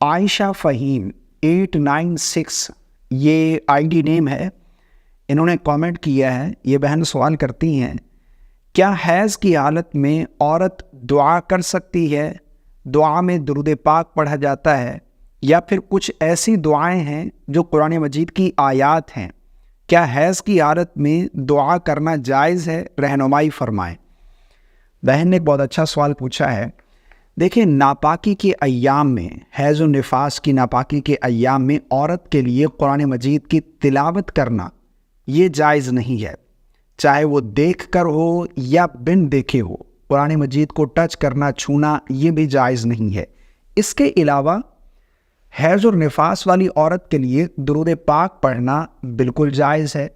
عائشہ فہیم 896 یہ I D نیم ہے، انہوں نے کامنٹ کیا ہے۔ یہ بہن سوال کرتی ہیں، کیا حیض کی حالت میں عورت دعا کر سکتی ہے؟ دعا میں درود پاک پڑھا جاتا ہے یا پھر کچھ ایسی دعائیں ہیں جو قرآن مجید کی آیات ہیں، کیا حیض کی حالت میں دعا کرنا جائز ہے؟ رہنمائی فرمائیں۔ بہن نے ایک بہت اچھا سوال پوچھا ہے۔ دیکھیں، ناپاکی کے ایام میں، حیض و نفاس کی ناپاکی کے ایام میں عورت کے لیے قرآن مجید کی تلاوت کرنا یہ جائز نہیں ہے، چاہے وہ دیکھ کر ہو یا بن دیکھے ہو۔ قرآن مجید کو ٹچ کرنا، چھونا یہ بھی جائز نہیں ہے۔ اس کے علاوہ حیض اور نفاس والی عورت کے لیے درود پاک پڑھنا بالکل جائز ہے،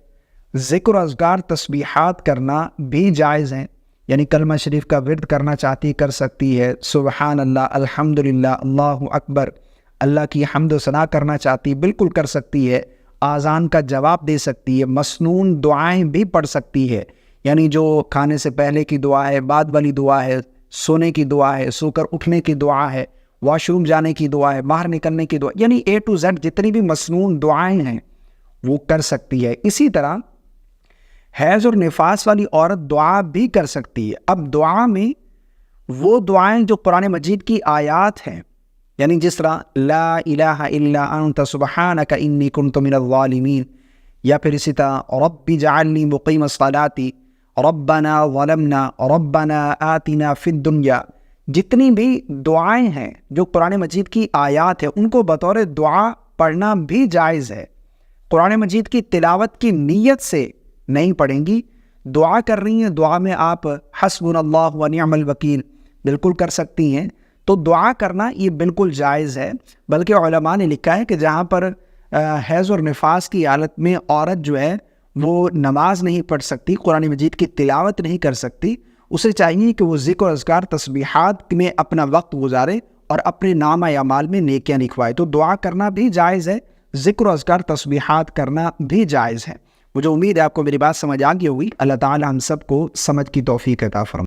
ذکر و اذکار تسبیحات کرنا بھی جائز ہیں، یعنی کلمہ شریف کا ورد کرنا چاہتی کر سکتی ہے، سبحان اللہ، الحمدللہ، اللہ اکبر، اللہ کی حمد و ثنا کرنا چاہتی بالکل کر سکتی ہے، آذان کا جواب دے سکتی ہے، مسنون دعائیں بھی پڑھ سکتی ہے، یعنی جو کھانے سے پہلے کی دعا ہے، بعد والی دعا ہے، سونے کی دعا ہے، سو کر اٹھنے کی دعا ہے، واش روم جانے کی دعا ہے، باہر نکلنے کی دعا، یعنی A to Z جتنی بھی مسنون دعائیں ہیں وہ کر سکتی ہے۔ اسی طرح حیض اور نفاس والی عورت دعا بھی کر سکتی ہے۔ اب دعا میں وہ دعائیں جو قرآن مجید کی آیات ہیں، یعنی جس طرح لا الہ الا انت سبحانک انی کنت من الظالمین، یا پھر اسی طرح رب اجعلنی مقیم الصلاۃ، ربنا ظلمنا، ربنا آتنا فی الدنیا، جتنی بھی دعائیں ہیں جو قرآن مجید کی آیات ہیں ان کو بطور دعا پڑھنا بھی جائز ہے۔ قرآن مجید کی تلاوت کی نیت سے نہیں پڑھیں گی، دعا کر رہی ہیں، دعا میں آپ حسبنا اللہ و نعم الوکیل بالکل کر سکتی ہیں، تو دعا کرنا یہ بالکل جائز ہے۔ بلکہ علماء نے لکھا ہے کہ جہاں پر حیض اور نفاس کی حالت میں عورت جو ہے وہ نماز نہیں پڑھ سکتی، قرآن مجید کی تلاوت نہیں کر سکتی، اسے چاہیے کہ وہ ذکر و اذکار تسبیحات میں اپنا وقت گزارے اور اپنے نامہ اعمال میں نیکیاں لکھوائے۔ تو دعا کرنا بھی جائز ہے، ذکر و اذکار تسبیحات کرنا بھی جائز ہے۔ مجھے امید ہے آپ کو میری بات سمجھ آ گئی ہوگی۔ اللہ تعالی ہم سب کو سمجھ کی توفیق عطا فرمائے۔